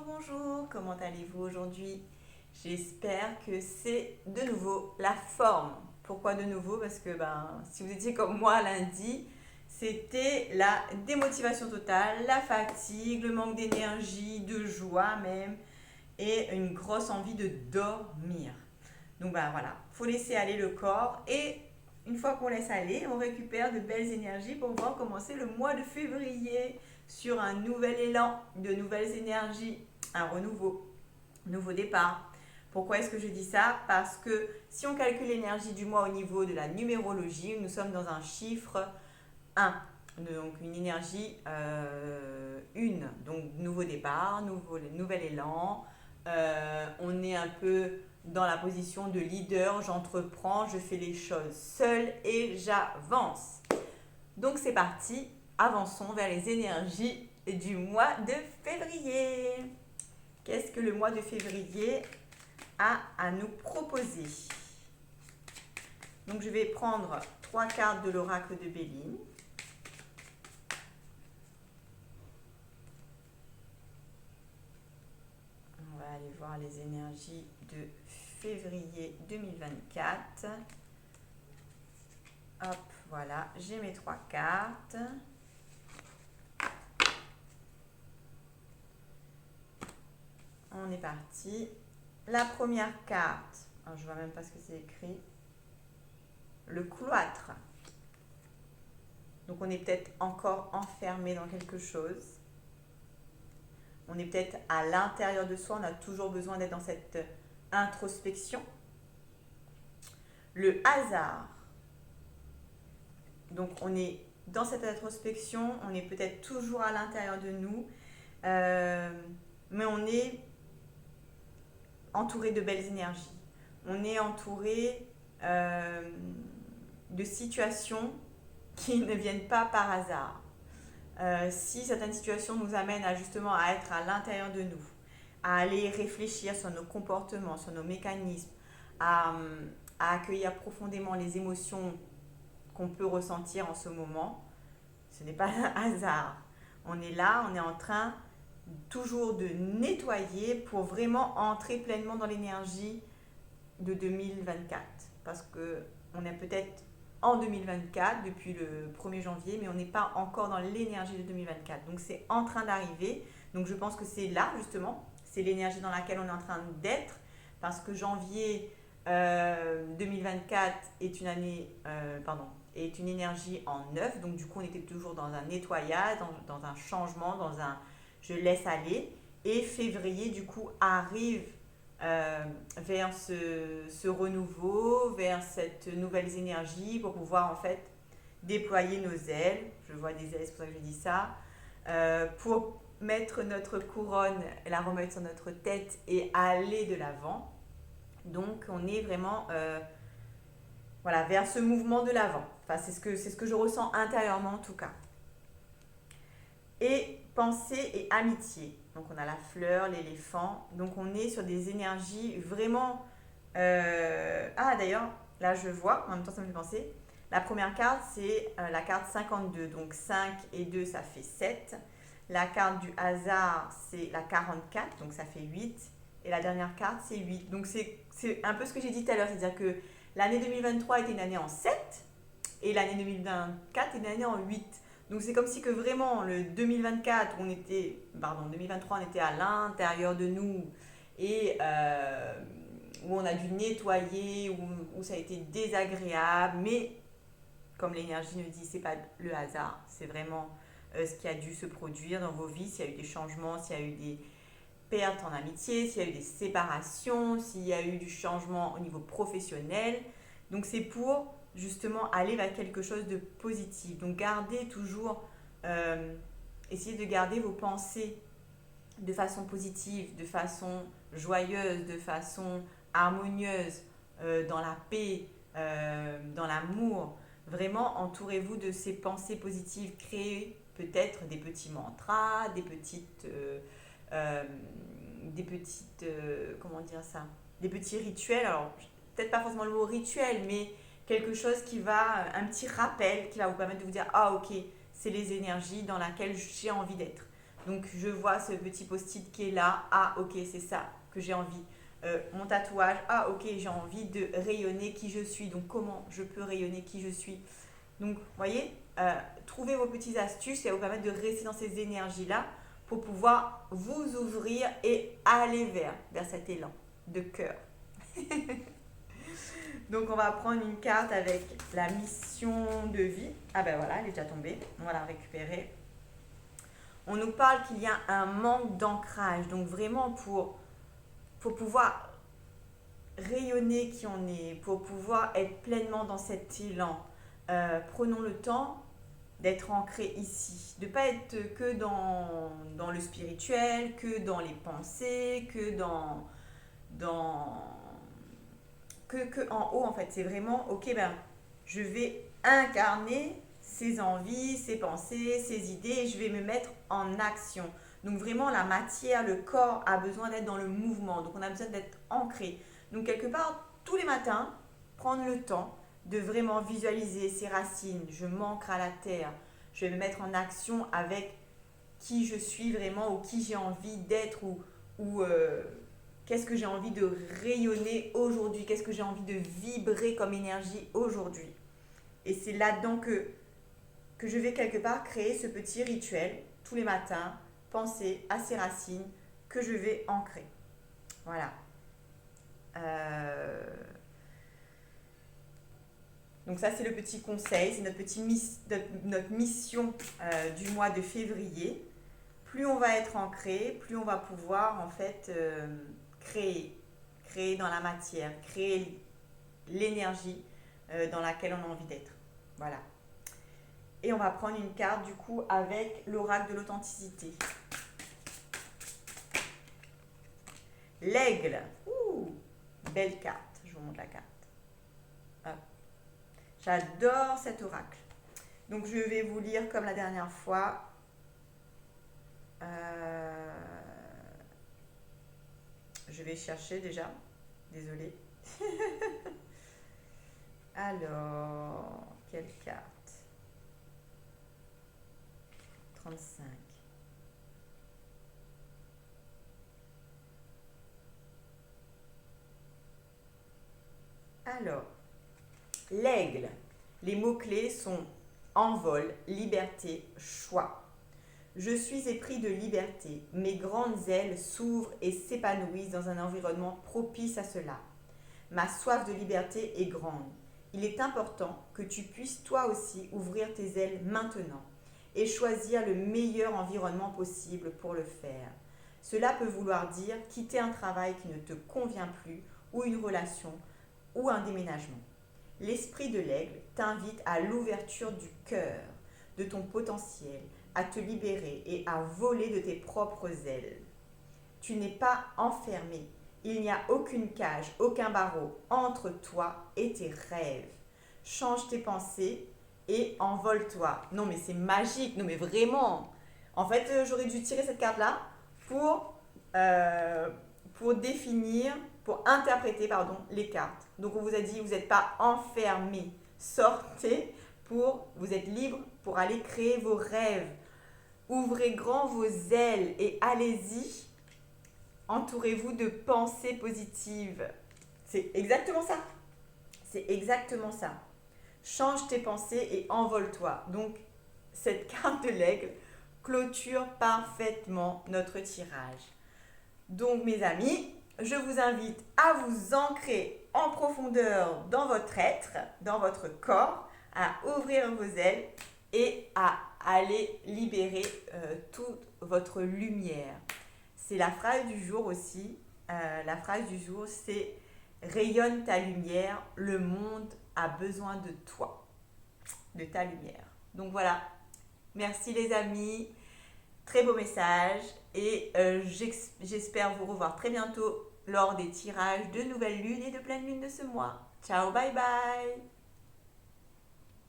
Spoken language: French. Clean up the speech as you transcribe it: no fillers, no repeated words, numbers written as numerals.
Bonjour, comment allez-vous aujourd'hui? J'espère que c'est de nouveau la forme. Pourquoi de nouveau? Parce que si vous étiez comme moi lundi, c'était la démotivation totale, la fatigue, le manque d'énergie, de joie même, et une grosse envie de dormir. Donc voilà, faut laisser aller le corps et une fois qu'on laisse aller, on récupère de belles énergies pour pouvoir commencer le mois de février sur un nouvel élan, de nouvelles énergies, un renouveau, nouveau départ. Pourquoi est-ce que je dis ça? Parce que si on calcule l'énergie du mois au niveau de la numérologie, nous sommes dans un chiffre 1. Donc une énergie 1. Donc nouveau départ, nouvel élan. On est un peu dans la position de leader, j'entreprends, je fais les choses seule et j'avance. Donc c'est parti, avançons vers les énergies du mois de février. Qu'est-ce que le mois de février a à nous proposer? Donc je vais prendre 3 cartes de l'oracle de Béline. On va aller voir les énergies de février 2024. Hop, voilà, j'ai mes 3 cartes. On est parti. La première carte, alors je vois même pas ce que c'est écrit. Le cloître. Donc on est peut-être encore enfermé dans quelque chose. On est peut-être à l'intérieur de soi, on a toujours besoin d'être dans cette introspection. Le hasard. Donc on est dans cette introspection, on est peut-être toujours à l'intérieur de nous, mais on est entouré de belles énergies. On est entouré de situations qui ne viennent pas par hasard. Si certaines situations nous amènent justement à être à l'intérieur de nous, à aller réfléchir sur nos comportements, sur nos mécanismes, à, à accueillir profondément les émotions qu'on peut ressentir en ce moment, ce n'est pas un hasard. On est là, on est en train toujours de nettoyer pour vraiment entrer pleinement dans l'énergie de 2024. Parce que on est peut-être en 2024 depuis le 1er janvier, mais on n'est pas encore dans l'énergie de 2024. Donc c'est en train d'arriver. Donc je pense que c'est là justement, c'est l'énergie dans laquelle on est en train d'être, parce que janvier 2024 est une année, est une énergie en neuf. Donc du coup on était toujours dans un nettoyage, dans un changement, dans un je laisse aller. Et février du coup arrive vers ce renouveau, vers cette nouvelle énergie pour pouvoir en fait déployer nos ailes. Je vois des ailes, c'est pour ça que je dis ça. Pour mettre notre couronne, la remettre sur notre tête et aller de l'avant. Donc on est vraiment voilà, vers ce mouvement de l'avant. Enfin, c'est ce que je ressens intérieurement en tout cas. Et pensée et amitié. Donc on a la fleur, l'éléphant. Donc on est sur des énergies vraiment... Ah d'ailleurs, là je vois, en même temps ça me fait penser. La première carte, c'est la carte 52. Donc 5 et 2, ça fait 7. La carte du hasard, c'est la 44, donc ça fait 8. Et la dernière carte, c'est 8. Donc c'est un peu ce que j'ai dit tout à l'heure, c'est-à-dire que l'année 2023 était une année en 7 et l'année 2024 est une année en 8. Donc c'est comme si que vraiment le 2024, 2023, on était à l'intérieur de nous et où on a dû nettoyer, où ça a été désagréable, mais comme l'énergie nous dit, c'est pas le hasard, c'est vraiment ce qui a dû se produire dans vos vies, s'il y a eu des changements, s'il y a eu des pertes en amitié, s'il y a eu des séparations, s'il y a eu du changement au niveau professionnel. Donc c'est pour justement aller vers quelque chose de positif. Donc gardez toujours, essayez de garder vos pensées de façon positive, de façon joyeuse, de façon harmonieuse, dans la paix, dans l'amour. Vraiment, entourez-vous de ces pensées positives. Créez peut-être des petits mantras, euh, comment dire ça, des petits rituels. Alors, peut-être pas forcément le mot rituel, mais quelque chose qui va, un petit rappel qui va vous permettre de vous dire, ah ok, c'est les énergies dans lesquelles j'ai envie d'être. Donc je vois ce petit post-it qui est là. Ah ok, c'est ça que j'ai envie. Mon tatouage. Ah ok, j'ai envie de rayonner qui je suis. Donc comment je peux rayonner qui je suis. Donc vous voyez, trouvez vos petites astuces qui vont vous permettre de rester dans ces énergies-là pour pouvoir vous ouvrir et aller vers cet élan de cœur. Donc on va prendre une carte avec la mission de vie. Ah ben voilà, elle est déjà tombée. On va la récupérer. On nous parle qu'il y a un manque d'ancrage. Donc vraiment pour pouvoir rayonner qui on est, pour pouvoir être pleinement dans cet élan, prenons le temps d'être ancré ici. De ne pas être que dans le spirituel, que dans les pensées, que en haut en fait. C'est vraiment, ok, ben, je vais incarner ces envies, ces pensées, ces idées et je vais me mettre en action. Donc vraiment la matière, le corps a besoin d'être dans le mouvement. Donc on a besoin d'être ancré. Donc quelque part, tous les matins, prendre le temps de vraiment visualiser ces racines. Je m'ancre à la terre. Je vais me mettre en action avec qui je suis vraiment ou qui j'ai envie d'être ou qu'est-ce que j'ai envie de rayonner aujourd'hui, qu'est-ce que j'ai envie de vibrer comme énergie aujourd'hui. Et c'est là-dedans que je vais quelque part créer ce petit rituel tous les matins, penser à ces racines que je vais ancrer. Voilà. Donc ça c'est le petit conseil, c'est notre mission du mois de février. Plus on va être ancré, plus on va pouvoir en fait créer dans la matière, créer l'énergie dans laquelle on a envie d'être. Voilà. Et on va prendre une carte du coup avec l'oracle de l'authenticité. L'aigle. Ouh, belle carte. Je vous montre la carte. Hop. J'adore cet oracle. Donc je vais vous lire comme la dernière fois. Je vais chercher déjà. Désolée. Alors, quelle carte? 35. Alors, l'aigle. Les mots-clés sont envol, liberté, choix. Je suis épris de liberté. Mes grandes ailes s'ouvrent et s'épanouissent dans un environnement propice à cela. Ma soif de liberté est grande. Il est important que tu puisses toi aussi ouvrir tes ailes maintenant et choisir le meilleur environnement possible pour le faire. Cela peut vouloir dire quitter un travail qui ne te convient plus ou une relation ou un déménagement. L'esprit de l'aigle t'invite à l'ouverture du cœur, de ton potentiel, à te libérer et à voler de tes propres ailes. Tu n'es pas enfermé. Il n'y a aucune cage, aucun barreau entre toi et tes rêves. Change tes pensées et envole-toi. Non mais c'est magique, non mais vraiment. En fait, j'aurais dû tirer cette carte-là pour définir, pour interpréter les cartes. Donc on vous a dit, vous n'êtes pas enfermé. Sortez vous êtes libre pour aller créer vos rêves. Ouvrez grand vos ailes et allez-y. Entourez-vous de pensées positives. C'est exactement ça. C'est exactement ça. Change tes pensées et envole-toi. Donc, cette carte de l'aigle clôture parfaitement notre tirage. Donc, mes amis, je vous invite à vous ancrer en profondeur dans votre être, dans votre corps, à ouvrir vos ailes et à aller libérer toute votre lumière. C'est la phrase du jour aussi. La phrase du jour, c'est « Rayonne ta lumière, le monde a besoin de toi, de ta lumière. » Donc voilà, merci les amis, très beau message et j'espère vous revoir très bientôt lors des tirages de nouvelle lune et de pleine lune de ce mois. Ciao, bye bye.